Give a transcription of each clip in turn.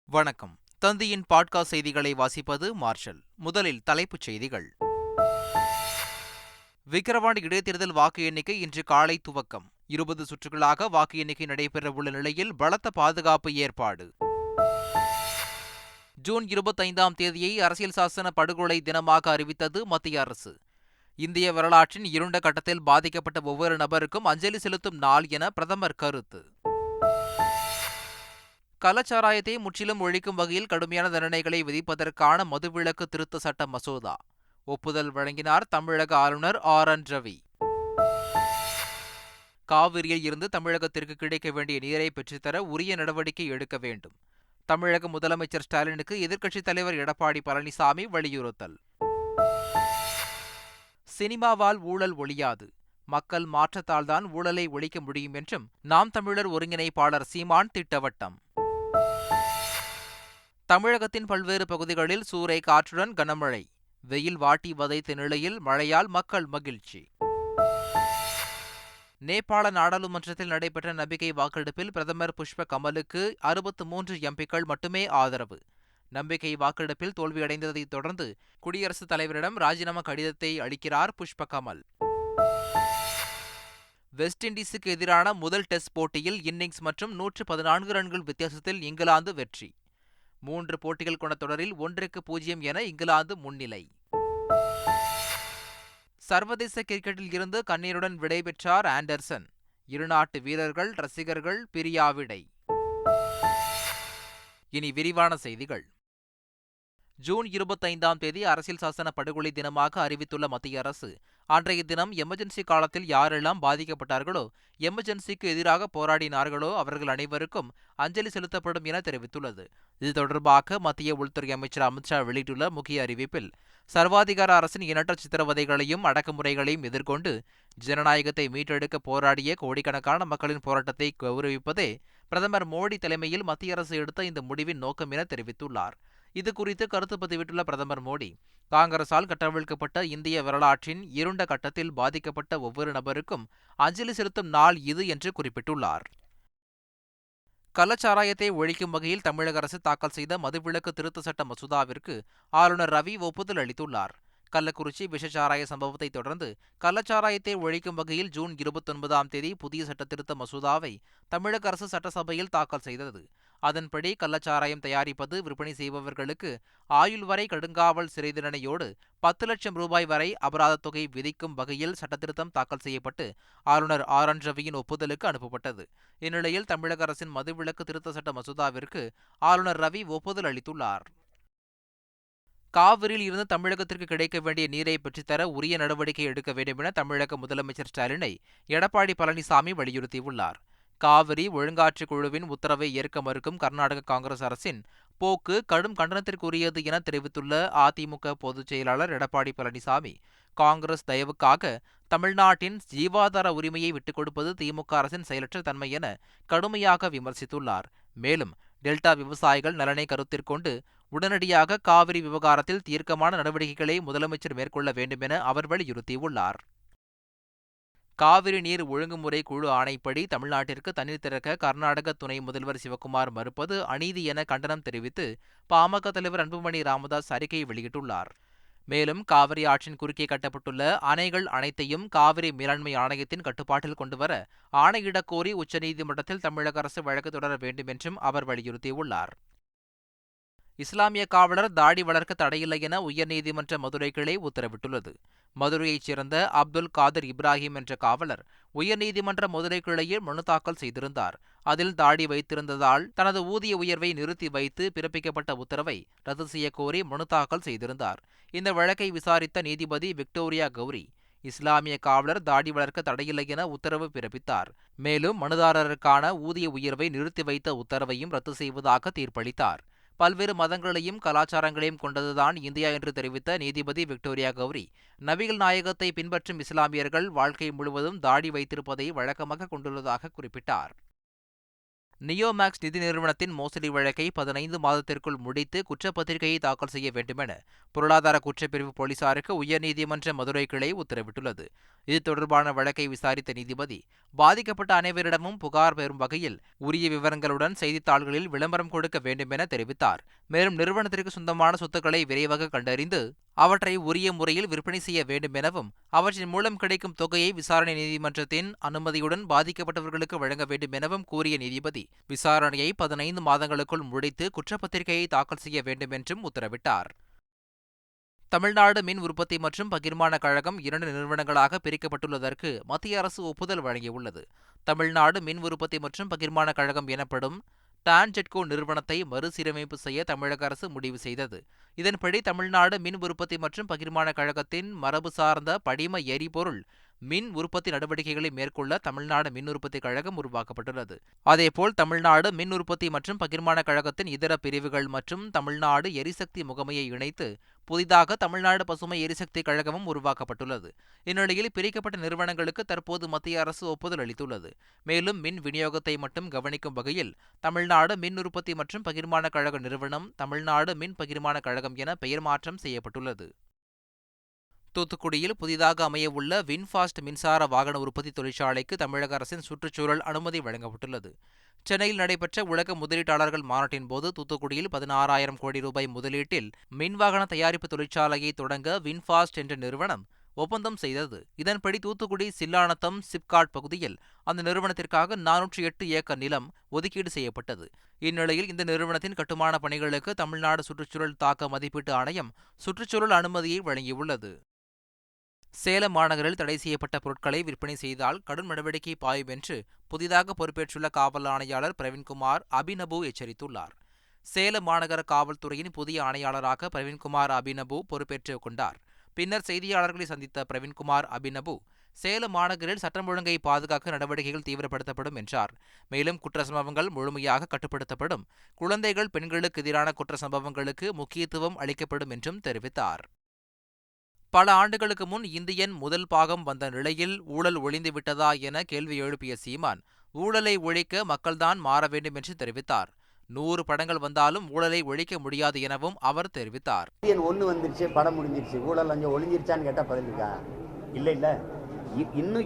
வணக்கம். தந்தியின் பாட்காஸ்ட் செய்திகளை வாசிப்பது மார்ஷல். முதலில் தலைப்புச் செய்திகள். விக்கிரவாண்டி இடைத்தேர்தல் வாக்கு எண்ணிக்கை இன்று காலை துவக்கம். 20 சுற்றுகளாக வாக்கு எண்ணிக்கை நடைபெறவுள்ள நிலையில் பலத்த பாதுகாப்பு ஏற்பாடு. ஜூன் 25ஆம் தேதியை அரசியல் சாசன படுகொலை தினமாக அறிவித்தது மத்திய அரசு. இந்திய வரலாற்றின் இருண்ட கட்டத்தில் பாதிக்கப்பட்ட ஒவ்வொரு நபருக்கும் அஞ்சலி செலுத்தும் நாள் என பிரதமர் கருத்து. கள்ளச்சாராயத்தை முற்றிலும் ஒழிக்கும் வகையில் கடுமையான தண்டனைகளை விதிப்பதற்கான மதுவிலக்கு திருத்த சட்ட மசோதா ஒப்புதல் வழங்கினார் தமிழக ஆளுநர் ரவி. காவிரியில் இருந்து தமிழகத்திற்கு கிடைக்க வேண்டிய நீரை பெற்றுத்தர உரிய நடவடிக்கை எடுக்க வேண்டும். தமிழக முதலமைச்சர் ஸ்டாலினுக்கு எதிர்க்கட்சித் தலைவர் எடப்பாடி பழனிசாமி வலியுறுத்தல். சினிமாவால் ஊழல் ஒழியாது, மக்கள் மாற்றத்தால்தான் ஊழலை ஒழிக்க முடியும் என்றும் நாம் தமிழர் ஒருங்கிணைப்பாளர் சீமான் திட்டவட்டம். தமிழகத்தின் பல்வேறு பகுதிகளில் சூறை காற்றுடன் கனமழை. வெயில் வாட்டி வதைத்த நிலையில் மழையால் மக்கள் மகிழ்ச்சி. நேபாள நாடாளுமன்றத்தில் நடைபெற்ற நம்பிக்கை வாக்கெடுப்பில் பிரதமர் புஷ்ப கமலுக்கு 63 எம்பிக்கள் மட்டுமே ஆதரவு. நம்பிக்கை வாக்கெடுப்பில் தோல்வியடைந்ததைத் தொடர்ந்து குடியரசுத் தலைவரிடம் ராஜினாமா கடிதத்தை அளிக்கிறார் புஷ்ப கமல். வெஸ்ட் இண்டீஸுக்கு எதிரான முதல் டெஸ்ட் போட்டியில் இன்னிங்ஸ் மற்றும் 114 ரன்கள் வித்தியாசத்தில் இங்கிலாந்து வெற்றி. 3 போட்டிகள் கொண்ட தொடரில் 1-0 என இங்கிலாந்து முன்னிலை. சர்வதேச கிரிக்கெட்டில் இருந்து கண்ணீருடன் விடைபெற்றார் ஆண்டர்சன். இருநாட்டு வீரர்கள், ரசிகர்கள் பிரியாவிடை. இனி விரிவான செய்திகள். ஜூன் 25ஆம் தேதி அரசியல் சாசன படுகொலை தினமாக அறிவித்துள்ள மத்திய அரசு, அன்றைய தினம் எமர்ஜென்சி காலத்தில் யாரெல்லாம் பாதிக்கப்பட்டார்களோ, எமர்ஜென்சிக்கு எதிராக போராடினார்களோ அவர்கள் அனைவருக்கும் அஞ்சலி செலுத்தப்படும் என தெரிவித்துள்ளது. இது தொடர்பாக மத்திய உள்துறை அமைச்சர் அமித்ஷா வெளியிட்டுள்ள முக்கிய அறிவிப்பில், சர்வாதிகார அரசின் எண்ணற்ற சித்திரவதைகளையும் அடக்குமுறைகளையும் எதிர்கொண்டு ஜனநாயகத்தை மீட்டெடுக்க போராடிய கோடிக்கணக்கான மக்களின் போராட்டத்தை கௌரவிப்பதே பிரதமர் மோடி தலைமையில் மத்திய அரசு எடுத்த இந்த முடிவின் நோக்கம் என தெரிவித்துள்ளார். இதுகுறித்து கருத்து பதிவிட்டுள்ள பிரதமர் மோடி, காங்கிரசால் கட்டவிழ்க்கப்பட்ட இந்திய வரலாற்றின் இருண்ட கட்டத்தில் பாதிக்கப்பட்ட ஒவ்வொரு நபருக்கும் அஞ்சலி செலுத்தும் நாள் இது என்று குறிப்பிட்டுள்ளார். கள்ளச்சாராயத்தை ஒழிக்கும் வகையில் தமிழக அரசு தாக்கல் செய்த மதுவிலக்கு திருத்த சட்ட மசோதாவிற்கு ஆளுநர் ரவி ஒப்புதல் அளித்துள்ளார். கள்ளக்குறிச்சி விஷச்சாராய சம்பவத்தை தொடர்ந்து கள்ளச்சாராயத்தை ஒழிக்கும் வகையில் ஜூன் 29ஆம் தேதி புதிய சட்டத்திருத்த மசோதாவை தமிழக அரசு சட்டசபையில் தாக்கல் செய்தது. அதன்படி கள்ளச்சாராயம் தயாரிப்பது, விற்பனை செய்பவர்களுக்கு ஆயுள் வரை கடுங்காவல் சிறை தண்டனையோடு 10 லட்சம் ரூபாய் வரை அபராதத் தொகை விதிக்கும் வகையில் சட்டத்திருத்தம் தாக்கல் செய்யப்பட்டு ஆளுநர் ரவியின் ஒப்புதலுக்கு அனுப்பப்பட்டது. இந்நிலையில் தமிழக அரசின் மதுவிலக்கு திருத்த சட்ட மசோதாவிற்கு ஆளுநர் ரவி ஒப்புதல் அளித்துள்ளார். காவிரியில் இருந்து தமிழகத்திற்கு கிடைக்க வேண்டிய நீரை பெற்றுத்தர உரிய நடவடிக்கை எடுக்க வேண்டும் என தமிழக முதலமைச்சர் ஸ்டாலினை எடப்பாடி பழனிசாமி வலியுறுத்தியுள்ளார். காவிரி ஒழுங்காற்று குழுவின் உத்தரவை ஏற்க மறுக்கும் கர்நாடக காங்கிரஸ் அரசின் போக்கு கடும் கண்டனத்திற்குரியது என தெரிவித்துள்ள அதிமுக பொதுச் செயலாளர் எடப்பாடி பழனிசாமி, காங்கிரஸ் தயவுக்காக தமிழ்நாட்டின் ஜீவாதார உரிமையை விட்டுக் கொடுப்பது திமுக அரசின் செயலற்ற தன்மை என கடுமையாக விமர்சித்துள்ளார். மேலும் டெல்டா விவசாயிகள் நலனை கருத்திற்கொண்டு உடனடியாக காவிரி விவகாரத்தில் தீர்க்கமான நடவடிக்கைகளை முதலமைச்சர் மேற்கொள்ள வேண்டும் என அவர் வலியுறுத்தியுள்ளார். காவிரி நீர் ஒழுங்குமுறை குழு ஆணைப்படி தமிழ்நாட்டிற்கு தண்ணீர் திறக்க கர்நாடக துணை முதல்வர் சிவக்குமார் மறுப்பது அநீதி என கண்டனம் தெரிவித்து பாமக தலைவர் அன்புமணி ராமதாஸ் அறிக்கை வெளியிட்டுள்ளார். மேலும் காவிரி ஆற்றின் குறுக்கே கட்டப்பட்டுள்ள அணைகள் அனைத்தையும் காவிரி மேலாண்மை ஆணையத்தின் கட்டுப்பாட்டில் கொண்டுவர ஆணையிடக் கோரி உச்சநீதிமன்றத்தில் தமிழக அரசு வழக்கு தொடர வேண்டும் என்றும் அவர் வலியுறுத்தியுள்ளார். இஸ்லாமிய காவலர் தாடி வளர்க்க தடையில்லை என உயர்நீதிமன்ற மதுரை கிளை உத்தரவிட்டுள்ளது. மதுரையைச் சேர்ந்த அப்துல் காதர் இப்ராஹிம் என்ற காவலர் உயர்நீதிமன்ற மதுரை கிளையில் மனு தாக்கல் செய்திருந்தார். அதில் தாடி வைத்திருந்ததால் தனது ஊதிய உயர்வை நிறுத்தி வைத்து பிறப்பிக்கப்பட்ட உத்தரவை ரத்து செய்யக்கோரி மனு தாக்கல் செய்திருந்தார். இந்த வழக்கை விசாரித்த நீதிபதி விக்டோரியா கௌரி, இஸ்லாமிய காவலர் தாடி வளர்க்க தடையில்லை என உத்தரவு பிறப்பித்தார். மேலும் மனுதாரருக்கான ஊதிய உயர்வை நிறுத்தி வைத்த உத்தரவையும் ரத்து செய்வதாக தீர்ப்பளித்தார். பல்வேறு மதங்களையும் கலாச்சாரங்களையும் கொண்டதுதான் இந்தியா என்று தெரிவித்த நீதிபதி விக்டோரியா கௌரி, நபிகள் நாயகத்தை பின்பற்றும் இஸ்லாமியர்கள் வாழ்க்கை முழுவதும் தாடி வைத்திருப்பதை வழக்கமாக கொண்டுள்ளதாக குறிப்பிட்டார். நியோமேக்ஸ் நிதி நிறுவனத்தின் மோசடி வழக்கை 15 மாதத்திற்குள் முடித்து குற்றப்பத்திரிகையை தாக்கல் செய்ய வேண்டுமென பொருளாதார குற்றப்பிரிவு போலீசாருக்கு உயர்நீதிமன்ற மதுரை கிளை உத்தரவிட்டுள்ளது. இது தொடர்பான வழக்கை விசாரித்த நீதிபதி, பாதிக்கப்பட்ட அனைவரிடமும் புகார் பெறும் வகையில் உரிய விவரங்களுடன் செய்தித்தாள்களில் விளம்பரம் கொடுக்க வேண்டுமென தெரிவித்தார். மேலும் நிறுவனத்திற்கு சொந்தமான சொத்துக்களை விரைவாக கண்டறிந்து அவற்றை உரிய முறையில் விற்பனை செய்ய வேண்டும் எனவும், அவற்றின் மூலம் கிடைக்கும் தொகையை விசாரணை நீதிமன்றத்தின் அனுமதியுடன் பாதிக்கப்பட்டவர்களுக்கு வழங்க வேண்டும் எனவும் கூறிய நீதிபதி, விசாரணையை 15 மாதங்களுக்குள் முடித்து குற்றப்பத்திரிகையை தாக்கல் செய்ய வேண்டும் என்றும் உத்தரவிட்டார். தமிழ்நாடு மின் உற்பத்தி மற்றும் பகிர்மான கழகம் 2 நிறுவனங்களாக பிரிக்கப்பட்டுள்ளதற்கு மத்திய அரசு ஒப்புதல் வழங்கியுள்ளது. தமிழ்நாடு மின் உற்பத்தி மற்றும் பகிர்மான கழகம் எனப்படும் டான்ஜெட்கோ நிறுவனத்தை மறுசீரமைப்பு செய்ய தமிழக அரசு முடிவு செய்தது. இதன்படி தமிழ்நாடு மின் உற்பத்தி மற்றும் பகிர்மான கழகத்தின் மரபு சார்ந்த படிம எரிபொருள் மின் உற்பத்தி நடவடிக்கைகளை மேற்கொள்ள தமிழ்நாடு மின் உற்பத்தி கழகம் உருவாக்கப்பட்டுள்ளது. அதேபோல் தமிழ்நாடு மின் உற்பத்தி மற்றும் பகிர்மான கழகத்தின் இதர பிரிவுகள் மற்றும் தமிழ்நாடு எரிசக்தி முகமையை இணைத்து புதிதாக தமிழ்நாடு பசுமை எரிசக்தி கழகமும் உருவாக்கப்பட்டுள்ளது. இந்நிலையில் பிரிக்கப்பட்ட நிறுவனங்களுக்கு தற்போது மத்திய அரசு ஒப்புதல் அளித்துள்ளது. மேலும் மின் விநியோகத்தை மட்டும் கவனிக்கும் வகையில் தமிழ்நாடு மின் உற்பத்தி மற்றும் பகிர்மான கழக நிறுவனம் தமிழ்நாடு மின் பகிர்மான கழகம் என பெயர் மாற்றம் செய்யப்பட்டுள்ளது. தூத்துக்குடியில் புதிதாக அமையவுள்ள வின்ஃபாஸ்ட் மின்சார வாகன உற்பத்தி தொழிற்சாலைக்கு தமிழக அரசின் சுற்றுச்சூழல் அனுமதி வழங்கப்பட்டுள்ளது. சென்னையில் நடைபெற்ற உலக முதலீட்டாளர்கள் மாநாட்டின் போது தூத்துக்குடியில் 16,000 கோடி ரூபாய் முதலீட்டில் மின்வாகன தயாரிப்பு தொழிற்சாலையை தொடங்க வின்ஃபாஸ்ட் என்ற நிறுவனம் ஒப்பந்தம் செய்தது. இதன்படி தூத்துக்குடி சில்லானத்தம் சிப்காட் பகுதியில் அந்த நிறுவனத்திற்காக 408 ஏக்கர் நிலம் ஒதுக்கீடு செய்யப்பட்டது. இந்நிலையில் இந்த நிறுவனத்தின் கட்டுமான பணிகளுக்கு தமிழ்நாடு சுற்றுச்சூழல் தாக்க மதிப்பீட்டு ஆணையம் சுற்றுச்சூழல் அனுமதியை வழங்கியுள்ளது. சேலம் மாநகரில் தடை செய்யப்பட்ட பொருட்களை விற்பனை செய்தால் கடும் நடவடிக்கை பாயும் என்று புதிதாக பொறுப்பேற்றுள்ள காவல் ஆணையாளர் பிரவீன்குமார் அபினபு எச்சரித்துள்ளார். சேலம் மாநகர காவல்துறையின் புதிய ஆணையாளராக பிரவீன்குமார் அபினபு பொறுப்பேற்றுக் கொண்டார். பின்னர் செய்தியாளர்களை சந்தித்த பிரவீன்குமார் அபினபு, சேலம் மாநகரில் சட்டம் ஒழுங்கை பாதுகாக்க நடவடிக்கைகள் தீவிரப்படுத்தப்படும் என்றார். மேலும் குற்ற சம்பவங்கள் முழுமையாக கட்டுப்படுத்தப்படும், குழந்தைகள் பெண்களுக்கு எதிரான குற்ற சம்பவங்களுக்கு முக்கியத்துவம் அளிக்கப்படும் என்றும் தெரிவித்தார். பல ஆண்டுகளுக்கு முன் இந்தியன் முதல் பாகம் வந்த நிலையில் ஊழல் ஒழிந்து விட்டதா என கேள்வி எழுப்பிய சீமான், ஊழலை ஒழிக்க மக்கள்தான் மாற வேண்டும் என்று தெரிவித்தார். 100 படங்கள் வந்தாலும் ஊழலை ஒழிக்க முடியாது எனவும் அவர் தெரிவித்தார். ஒண்ணு வந்துருச்சு, படம் முடிஞ்சிருச்சு, ஊழல் லஞ்சம் ஒழிஞ்சிருச்சான்னு கேட்டா பதில் இருக்கா? இல்ல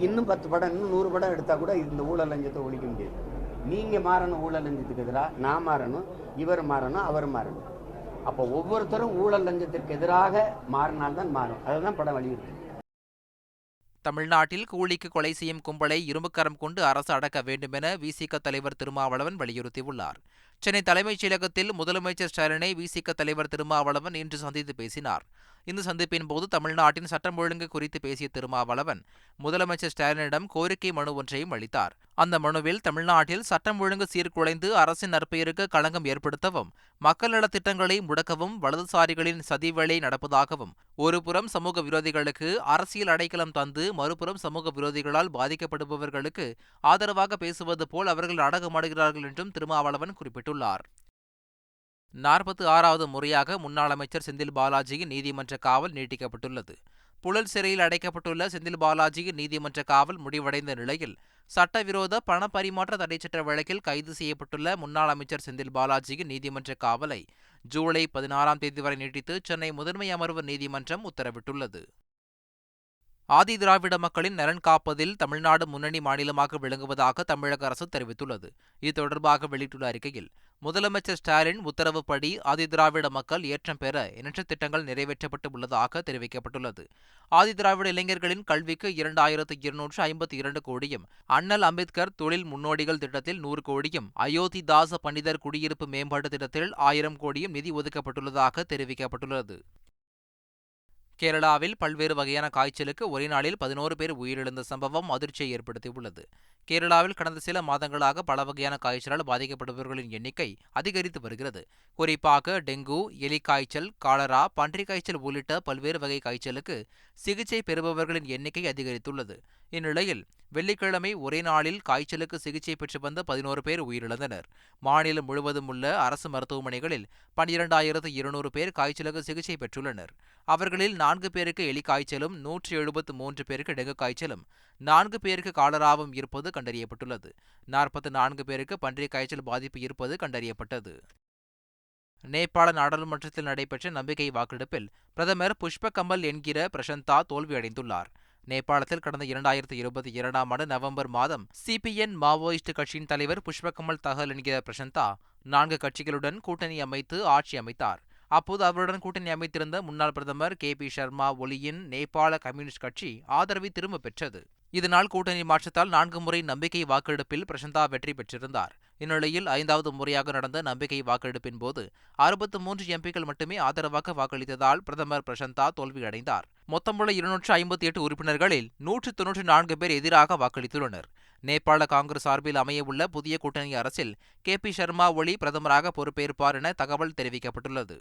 இன்னும் 10 படம், இன்னும் 100 படம் எடுத்தா கூட இந்த ஊழல் லஞ்சத்தை ஒழிக்க முடியாது. நீங்க மாறணும், ஊழல் லஞ்சத்துக்கு எதிராக நான் மாறணும், இவர் மாறணும், அவர் மாறணும். அப்போ ஒவ்வொருத்தரும் ஊழல் லஞ்சத்திற்கு எதிராக மாறினால்தான் மாறும். அதுதான் படம் வலியுறுத்து. தமிழ்நாட்டில் கூலிக்கு கொலை செய்யும் கும்பலை இரும்புக்கரம் கொண்டு அரசு அடக்க வேண்டுமென விசிக தலைவர் திருமாவளவன் வலியுறுத்தியுள்ளார். சென்னை தலைமைச் செயலகத்தில் முதலமைச்சர் ஸ்டாலினை விசிக தலைவர் திருமாவளவன் இன்று சந்தித்து பேசினார். இந்த சந்திப்பின் போது தமிழ்நாட்டின் சட்டம் ஒழுங்கு குறித்து பேசிய திருமாவளவன் முதலமைச்சர் ஸ்டாலினிடம் கோரிக்கை மனு ஒன்றையும் அளித்தார். அந்த மனுவில் தமிழ்நாட்டில் சட்டம் ஒழுங்கு சீர்குலைந்து அரசின் நற்பெயருக்கு களங்கம் ஏற்படுத்தவும், மக்கள் நலத் திட்டங்களை முடக்கவும் வலதுசாரிகளின் சதிவேலை நடப்பதாகவும், ஒருபுறம் சமூக விரோதிகளுக்கு அரசியல் அடைக்கலம் தந்து மறுபுறம் சமூக விரோதிகளால் பாதிக்கப்படுபவர்களுக்கு ஆதரவாக பேசுவது போல் அவர்கள் நாடகமாடுகிறார்கள் என்றும் திருமாவளவன் குறிப்பிட்டுள்ளார். 46வது முறையாக முன்னாள் அமைச்சர் செந்தில் பாலாஜியின் நீதிமன்ற காவல் நீட்டிக்கப்பட்டுள்ளது. புழல் சிறையில் அடைக்கப்பட்டுள்ள செந்தில் பாலாஜியின் நீதிமன்ற காவல் முடிவடைந்த நிலையில் சட்டவிரோத பண பரிமாற்ற தடைச்சட்ட வழக்கில் கைது செய்யப்பட்டுள்ள முன்னாள் அமைச்சர் செந்தில் பாலாஜியின் நீதிமன்ற காவலை ஜூலை 16ஆம் தேதி வரை நீட்டித்து சென்னை முதன்மை அமர்வு நீதிமன்றம் உத்தரவிட்டுள்ளது. ஆதி திராவிட மக்களின் நலன் காப்பதில் தமிழ்நாடு முன்னணி மாநிலமாக விளங்குவதாக தமிழக அரசு தெரிவித்துள்ளது. இது தொடர்பாக வெளியிட்டுள்ள அறிக்கையில், முதலமைச்சர் ஸ்டாலின் உத்தரவுப்படி ஆதி திராவிட மக்கள் ஏற்றம் பெற எண்ணற்ற திட்டங்கள் நிறைவேற்றப்பட்டு உள்ளதாக தெரிவிக்கப்பட்டுள்ளது. ஆதி திராவிட இளைஞர்களின் கல்விக்கு 2252 கோடியும், அண்ணல் அம்பேத்கர் தொழில் முன்னோடிகள் திட்டத்தில் 100 கோடியும், அயோத்திதாச பண்டிதர் குடியிருப்பு மேம்பாட்டு திட்டத்தில் 1000 கோடியும் நிதி ஒதுக்கப்பட்டுள்ளதாக தெரிவிக்கப்பட்டுள்ளது. கேரளாவில் பல்வேறு வகையான காய்ச்சலுக்கு ஒரே நாளில் 11 பேர் உயிரிழந்த சம்பவம் அதிர்ச்சியை ஏற்படுத்தியுள்ளது. கேரளாவில் கடந்த சில மாதங்களாக பல வகையான காய்ச்சலால் பாதிக்கப்படுபவர்களின் எண்ணிக்கை அதிகரித்து வருகிறது. குறிப்பாக டெங்கு, எலிக்காய்ச்சல், காலரா, பன்றிக் காய்ச்சல் உள்ளிட்ட பல்வேறு வகை காய்ச்சலுக்கு சிகிச்சை பெறுபவர்களின் எண்ணிக்கை அதிகரித்துள்ளது. இந்நிலையில் வெள்ளிக்கிழமை ஒரே நாளில் காய்ச்சலுக்கு சிகிச்சை பெற்று வந்த 11 பேர் உயிரிழந்தனர். மாநிலம் முழுவதும் உள்ள அரசு மருத்துவமனைகளில் 12,200 பேர் காய்ச்சலுக்கு சிகிச்சை பெற்றுள்ளனர். அவர்களில் 4 பேருக்கு எலிக்காய்ச்சலும் 173 பேருக்கு டெங்கு காய்ச்சலும் 4 பேருக்கு காலராவும் இருப்பது கண்டறியப்பட்டுள்ளது. 44 பேருக்கு பன்றிக் காய்ச்சல் பாதிப்பு இருப்பது கண்டறியப்பட்டது. நேபாள நாடாளுமன்றத்தில் நடைபெற்ற நம்பிக்கை வாக்கெடுப்பில் பிரதமர் புஷ்ப கமல் என்கிற பிரசந்தா தோல்வியடைந்துள்ளார். நேபாளத்தில் கடந்த 2022ஆம் ஆண்டு நவம்பர் மாதம் சிபிஎன் மாவோயிஸ்ட் கட்சியின் தலைவர் புஷ்ப கமல் தகல் என்கிற பிரசந்தா 4 கட்சிகளுடன் கூட்டணி அமைத்து ஆட்சி அமைத்தார். அப்போது அவருடன் கூட்டணி அமைத்திருந்த முன்னாள் பிரதமர் KP சர்மா ஒலியின் நேபாள கம்யூனிஸ்ட் கட்சி ஆதரவை திரும்பப் பெற்றது. இதனால் கூட்டணி மாற்றத்தால் 4 முறை நம்பிக்கை வாக்கெடுப்பில் பிரசந்தா வெற்றி பெற்றிருந்தார். இந்நிலையில் 5வது முறையாக நடந்த நம்பிக்கை வாக்கெடுப்பின் போது 63 எம்பிக்கள் மட்டுமே ஆதரவாக வாக்களித்ததால் பிரதமர் பிரசந்தா தோல்வியடைந்தார். மொத்தமுள்ள 258 உறுப்பினர்களில் 194 பேர் எதிராக வாக்களித்துள்ளனர். நேபாள காங்கிரஸ் சார்பில் அமையவுள்ள புதிய கூட்டணி அரசில் KP சர்மா ஒலி பிரதமராக பொறுப்பேற்பார் என தகவல் தெரிவிக்கப்பட்டுள்ளது.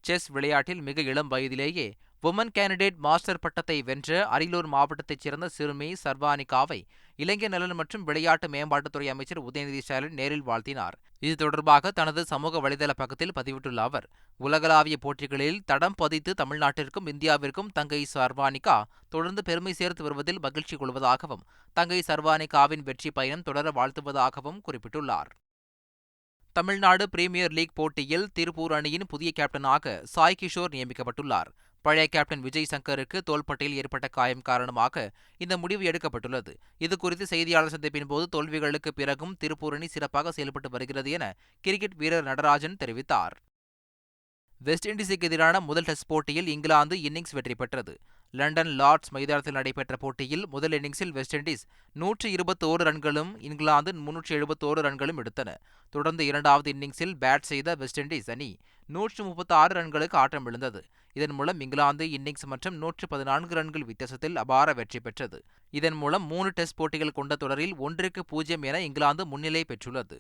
செஸ் விளையாட்டில் மிக இளம் வயதிலேயே உமன் கேண்டிடேட் மாஸ்டர் பட்டத்தை வென்ற அரியலூர் மாவட்டத்தைச் சேர்ந்த சிறுமி சர்வானிகாவை இளைஞர் நலன் மற்றும் விளையாட்டு மேம்பாட்டுத்துறை அமைச்சர் உதயநிதி ஸ்டாலின் நேரில் வாழ்த்தினார். இது தொடர்பாக தனது சமூக வலைதள பக்கத்தில் பதிவிட்டுள்ள அவர், உலகளாவிய போட்டிகளில் தடம் பதித்து தமிழ்நாட்டிற்கும் இந்தியாவிற்கும் தங்கை சர்வானிகா தொடர்ந்து பெருமை சேர்த்து வருவதில் மகிழ்ச்சி கொள்வதாகவும் தங்கை சர்வானிகாவின் வெற்றி பயணம் தொடர வாழ்த்துவதாகவும் குறிப்பிட்டுள்ளார். தமிழ்நாடு பிரீமியர் லீக் போட்டியில் திருப்பூர் அணியின் புதிய கேப்டனாக சாய் கிஷோர் நியமிக்கப்பட்டுள்ளார். பழைய கேப்டன் விஜய் சங்கருக்கு தோள்பட்டையில் ஏற்பட்ட காயம் காரணமாக இந்த முடிவு எடுக்கப்பட்டுள்ளது. இதுகுறித்து செய்தியாளர் சந்திப்பின் போது தோல்விகளுக்கு பிறகும் திருப்பூர் அணி சிறப்பாக செயல்பட்டு வருகிறது என கிரிக்கெட் வீரர் நடராஜன் தெரிவித்தார். வெஸ்ட் இண்டீஸுக்கு எதிரான முதல் டெஸ்ட் போட்டியில் இங்கிலாந்து இன்னிங்ஸ் வெற்றி பெற்றது. லண்டன் லார்ட்ஸ் மைதானத்தில் நடைபெற்ற போட்டியில் முதல் இன்னிங்ஸில் வெஸ்ட் இண்டீஸ் 121 ரன்களும் இங்கிலாந்து 371 ரன்களும் எடுத்தன. தொடர்ந்து இரண்டாவது இன்னிங்ஸில் பேட் செய்த வெஸ்ட் இண்டீஸ் அணி 136 ரன்களுக்கு ஆட்டமிழந்தது. இதன் மூலம் இங்கிலாந்து இன்னிங்ஸ் மற்றும் 114 ரன்கள் வித்தியாசத்தில் அபார வெற்றி பெற்றது. இதன் மூலம் 3 டெஸ்ட் போட்டிகள் கொண்ட தொடரில் 1-0 என இங்கிலாந்து முன்னிலை பெற்றுள்ளது.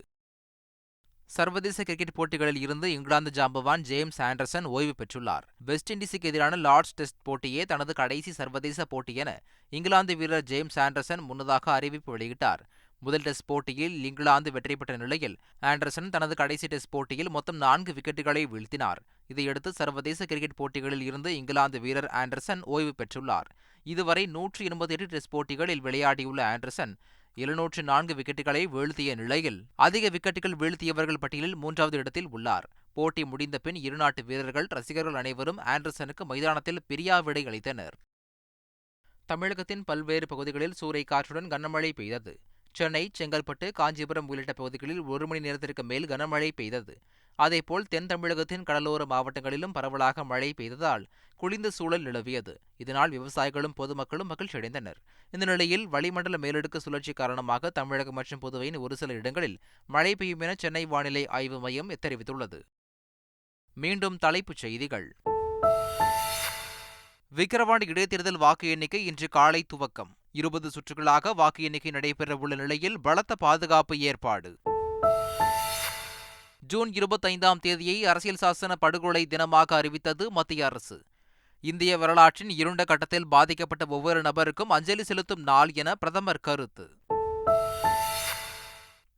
சர்வதேச கிரிக்கெட் போட்டிகளில் இருந்து இங்கிலாந்து ஜாம்பவான் ஜேம்ஸ் ஆண்டர்சன் ஓய்வு பெற்றுள்ளார். வெஸ்ட் இண்டீஸுக்கு எதிரான லார்ட்ஸ் டெஸ்ட் போட்டியே தனது கடைசி சர்வதேச போட்டி என இங்கிலாந்து வீரர் ஜேம்ஸ் ஆண்டர்சன் முன்னதாக அறிவிப்பு வெளியிட்டார். முதல் டெஸ்ட் போட்டியில் இங்கிலாந்து வெற்றி பெற்ற நிலையில் ஆண்டர்சன் தனது கடைசி டெஸ்ட் போட்டியில் மொத்தம் 4 விக்கெட்டுகளை வீழ்த்தினார். இதையடுத்து சர்வதேச கிரிக்கெட் போட்டிகளில் இருந்து இங்கிலாந்து வீரர் ஆண்டர்சன் ஓய்வு பெற்றுள்ளார். இதுவரை 188 டெஸ்ட் போட்டிகளில் விளையாடியுள்ள ஆண்டர்சன் 704 விக்கெட்டுகளை வீழ்த்திய நிலையில் அதிக விக்கெட்டுகள் வீழ்த்தியவர்கள் பட்டியலில் 3வது இடத்தில் உள்ளார். போட்டி முடிந்த பின் இரு நாட்டு வீரர்கள், ரசிகர்கள் அனைவரும் ஆண்டர்சனுக்கு மைதானத்தில் பிரியாவிடை அளித்தனர். தமிழகத்தின் பல்வேறு பகுதிகளில் சூறைக்காற்றுடன் கனமழை பெய்தது. சென்னை, செங்கல்பட்டு, காஞ்சிபுரம் உள்ளிட்ட பகுதிகளில் 1 மணி நேரத்திற்கு மேல் கனமழை பெய்தது. அதேபோல் தென் தமிழகத்தின் கடலோர மாவட்டங்களிலும் பரவலாக மழை பெய்ததால் குளிர்ந்த சூழல் நிலவியது. இதனால் விவசாயிகளும் பொதுமக்களும் மகிழ்ச்சியடைந்தனர். இந்த நிலையில் வளிமண்டல மேலடுக்கு சுழற்சி காரணமாக தமிழகம் மற்றும் புதுவையின் ஒரு சில இடங்களில் மழை பெய்யும் என சென்னை வானிலை ஆய்வு மையம் தெரிவித்துள்ளது. மீண்டும் தலைப்புச் செய்திகள். விக்கிரவாண்டி இடைத்தேர்தல் வாக்கு எண்ணிக்கை இன்று காலை துவக்கம். 20 சுற்றுகளாக வாக்கு எண்ணிக்கை நடைபெறவுள்ள நிலையில் பலத்த பாதுகாப்பு ஏற்பாடு. ஜூன் 25ஆம் தேதியை அரசியல் சாசன படுகொலை தினமாக அறிவித்தது மத்திய அரசு. இந்திய வரலாற்றின் இருண்ட கட்டத்தில் பாதிக்கப்பட்ட ஒவ்வொரு நபருக்கும் அஞ்சலி செலுத்தும் நாள் என பிரதமர் கருத்து.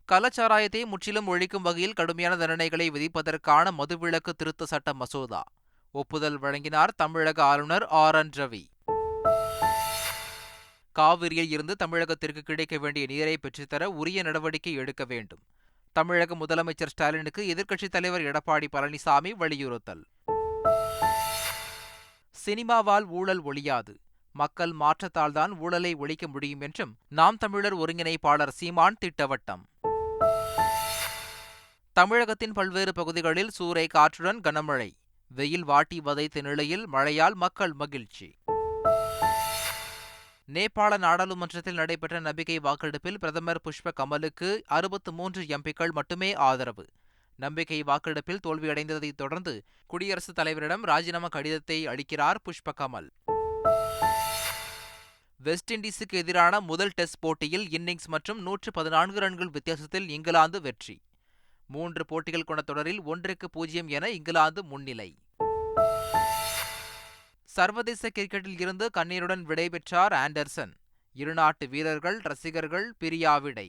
கள்ளச்சாராயத்தை முற்றிலும் ஒழிக்கும் வகையில் கடுமையான தண்டனைகளை விதிப்பதற்கான மதுவிலக்கு திருத்த சட்ட மசோதா ஒப்புதல் வழங்கினார் தமிழக ஆளுநர் RN ரவி. காவிரியில் இருந்து தமிழகத்திற்கு கிடைக்க வேண்டிய நீரை பெற்றுத்தர உரிய நடவடிக்கை எடுக்க வேண்டும். தமிழக முதலமைச்சர் ஸ்டாலினுக்கு எதிர்க்கட்சித் தலைவர் எடப்பாடி பழனிசாமி வலியுறுத்தல். சினிமாவால் ஊழல் ஒழியாது, மக்கள் மாற்றத்தால்தான் ஊழலை ஒழிக்க முடியும் என்றும் நாம் தமிழர் ஒருங்கிணைப்பாளர் சீமான் திட்டவட்டம். தமிழகத்தின் பல்வேறு பகுதிகளில் சூறை காற்றுடன் கனமழை. வெயில் வாட்டி வதைத்த நிலையில் மழையால் மக்கள் மகிழ்ச்சி. நேபாள நாடாளுமன்றத்தில் நடைபெற்ற நம்பிக்கை வாக்கெடுப்பில் பிரதமர் புஷ்ப கமலுக்கு 63 எம்பிக்கள் மட்டுமே ஆதரவு. நம்பிக்கை வாக்கெடுப்பில் தோல்வியடைந்ததைத் தொடர்ந்து குடியரசுத் தலைவரிடம் ராஜினாமா கடிதத்தை அளிக்கிறார் புஷ்ப கமல். வெஸ்ட் இண்டீஸுக்கு எதிரான முதல் டெஸ்ட் போட்டியில் இன்னிங்ஸ் மற்றும் 114 ரன்கள் வித்தியாசத்தில் இங்கிலாந்து வெற்றி. 3 போட்டிகள் கொண்ட தொடரில் 1-0 என இங்கிலாந்து முன்னிலை. சர்வதேச கிரிக்கெட்டில் இருந்து கண்ணீருடன் விடைபெற்றார் ஆண்டர்சன். இரு நாட்டு வீரர்கள், ரசிகர்கள் பிரியாவிடை.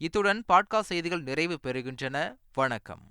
இத்துடன் பாட்காஸ்ட் செய்திகள் நிறைவு பெறுகின்றன. வணக்கம்.